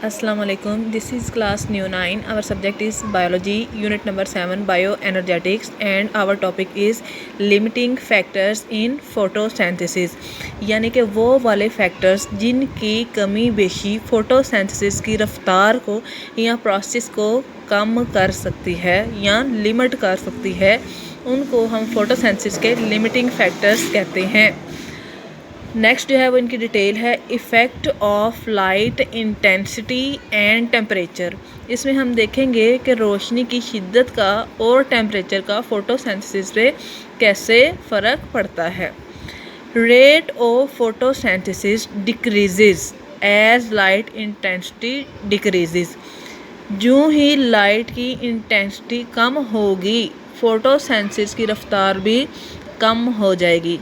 Assalamu alaikum. This is class new 9. Our subject is biology, unit number 7, bioenergetics, and our topic is limiting factors in photosynthesis. यानी कि वो वाले factors जिनकी कमी बेशी photosynthesis की रफ्तार को या प्रोसेस को कम कर सकती है या लिमिट कर सकती है, उनको हम फोटोसिंथेसिस के लिमिटिंग फैक्टर्स कहते हैं। नेक्स्ट जो है वो इनकी डिटेल है effect of light intensity and temperature. इसमें हम देखेंगे कि रोशनी की शिद्दत का और टेम्परेचर का फोटोसिंथेसिस पे कैसे फ़र्क पड़ता है। Rate of photosynthesis decreases as light intensity decreases. जो ही लाइट की इंटेंसिटी कम होगी फोटोसिंथेसिस की रफ्तार भी कम हो जाएगी।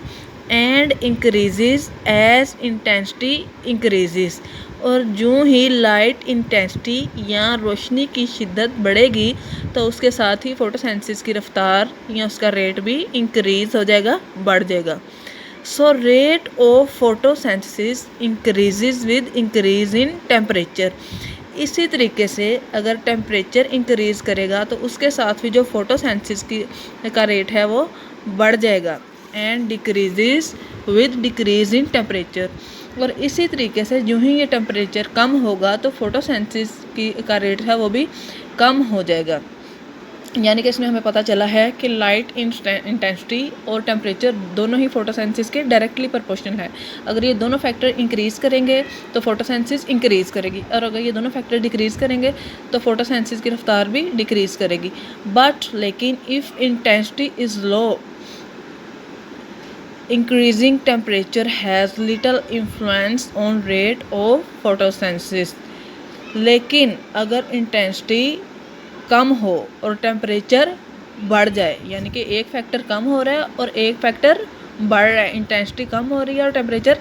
And increases as intensity increases. और जो ही लाइट इंटेंसिटी या रोशनी की शिद्दत बढ़ेगी तो उसके साथ ही फोटोसिंथेसिस की रफ्तार या उसका रेट भी इंक्रीज़ हो जाएगा, बढ़ जाएगा। So rate of photosynthesis increases with increase in temperature. इसी तरीके से अगर टेम्परेचर इंक्रीज़ करेगा तो उसके साथ भी जो फोटोसिंथेसिस की का रेट है वो बढ़ जाएगा। And decreases with decrease in temperature. और इसी तरीके से जो ही ये टेम्परेचर कम होगा तो फोटोसिंथेसिस की का रेट है वो भी कम हो जाएगा। यानी कि इसमें हमें पता चला है कि लाइट इंटेंसिटी और टेम्परेचर दोनों ही फोटोसिंथेसिस के डायरेक्टली प्रोपोर्शनल है। अगर ये दोनों फैक्टर इंक्रीज़ करेंगे तो फोटोसिंथेसिस इंक्रीज़ करेगी, और अगर ये दोनों फैक्टर डिक्रीज़ करेंगे तो फोटोसिंथेसिस की रफ्तार भी डिक्रीज़ करेगी। बट लेकिन if intensity is low, increasing temperature has little influence on rate of photosynthesis। लेकिन अगर इंटेंसिटी कम हो और टेम्परेचर बढ़ जाए, यानी कि एक फैक्टर कम हो रहा है और एक फैक्टर बढ़ रहा है, इंटेंसिटी कम हो रही है और टेम्परेचर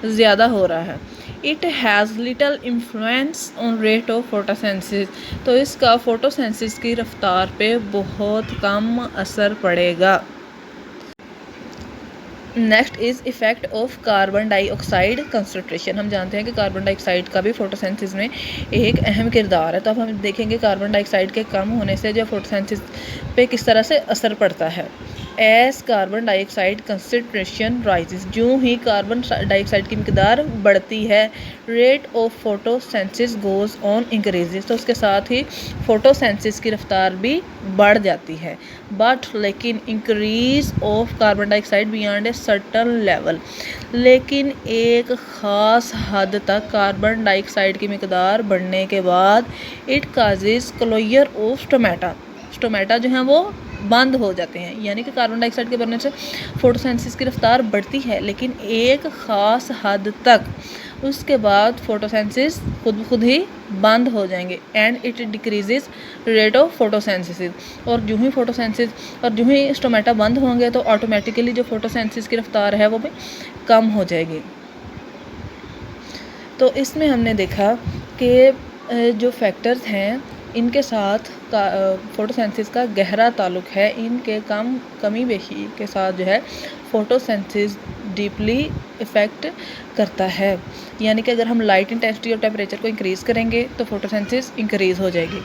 ज़्यादा हो रहा है, it has little influence on rate of photosynthesis. तो इसका फोटोसिंथेसिस की रफ्तार पे बहुत कम असर पड़ेगा। Next is effect of carbon dioxide concentration. हम जानते हैं कि कार्बन डाइऑक्साइड का भी फोटोसिंथेसिस में एक अहम किरदार है। तो अब हम देखेंगे कार्बन डाइऑक्साइड के कम होने से जो फोटोसिंथेसिस पे किस तरह से असर पड़ता है। As carbon dioxide concentration rises, जो ही कार्बन डाइऑक्साइड की मिकदार बढ़ती है rate of photosynthesis goes on increases. तो उसके साथ ही फोटोसिंथेसिस की रफ्तार भी बढ़ जाती है। बट लेकिन increase of carbon dioxide beyond a certain level, लेकिन एक ख़ास हद तक कार्बन डाइऑक्साइड की मिकदार बढ़ने के बाद it causes closure of stomata जो हैं वो बंद हो जाते हैं। यानी कि कार्बन डाइऑक्साइड के बढ़ने से फोटोसिंथेसिस की रफ्तार बढ़ती है लेकिन एक ख़ास हद तक, उसके बाद फोटोसिंथेसिस खुद ही बंद हो जाएंगे। And it decreases rate of photosynthesis. और जो ही फोटोसिंथेसिस और जो ही स्टोमेटा बंद होंगे तो ऑटोमेटिकली जो फोटोसिंथेसिस की रफ्तार है वो भी कम हो जाएगी। तो इसमें हमने देखा कि जो फैक्टर्स हैं इनके साथ फोटोसिंथेसिस का गहरा ताल्लुक़ है। इनके कमी बेशी के साथ जो है फोटोसिंथेसिस डीपली इफ़ेक्ट करता है। यानी कि अगर हम लाइट इंटेंसिटी और टेम्परेचर को इंक्रीज़ करेंगे तो फोटोसिंथेसिस इंक्रीज़ हो जाएगी,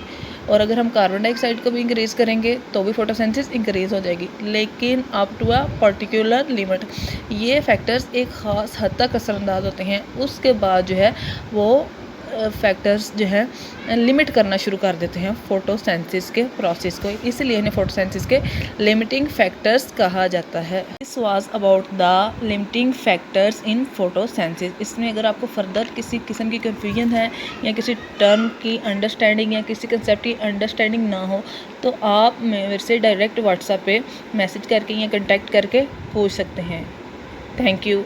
और अगर हम कार्बन डाइऑक्साइड को भी इंक्रीज़ करेंगे तो भी फोटोसिंथेसिस इंक्रीज़ हो जाएगी, लेकिन up to a particular limit. ये फैक्टर्स एक ख़ास हद तक असरअंदाज होते हैं, उसके बाद जो है वो फैक्टर्स जो है लिमिट करना शुरू कर देते हैं फोटोसिंथेसिस के प्रोसेस को, इसलिए इन्हें फोटोसिंथेसिस के लिमिटिंग फैक्टर्स कहा जाता है। This was about the limiting factors in photosynthesis. इसमें अगर आपको फर्दर किसी किस्म की कन्फ्यूजन है या किसी टर्म की अंडरस्टैंडिंग या किसी कंसेप्ट की अंडरस्टैंडिंग ना हो तो आप मेरे से डायरेक्ट व्हाट्सएप पे मैसेज करके या कंटेक्ट करके पूछ सकते हैं। Thank you.